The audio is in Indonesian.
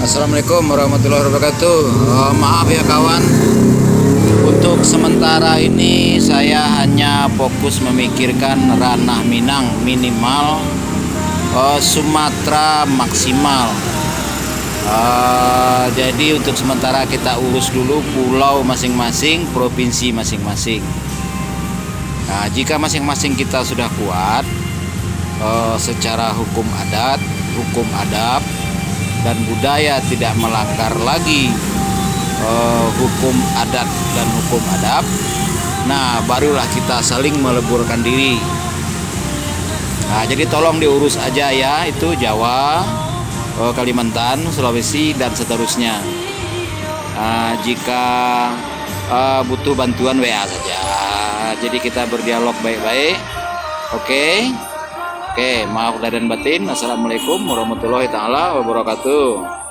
Assalamualaikum warahmatullahi wabarakatuh. Maaf ya kawan, untuk sementara ini saya hanya fokus memikirkan ranah Minang minimal, Sumatera maksimal. Jadi untuk sementara kita urus dulu pulau masing-masing, provinsi masing-masing. Nah, jika masing-masing kita sudah kuat secara hukum adat, hukum adab, dan budaya, tidak melanggar lagi hukum adat dan hukum adab, nah barulah kita saling meleburkan diri. Nah, jadi tolong diurus aja ya, itu Jawa, Kalimantan, Sulawesi, dan seterusnya. Jika butuh bantuan WA saja. Jadi kita berdialog baik-baik. Oke, maaf lahir dan batin. Assalamualaikum warahmatullahi taala wabarakatuh.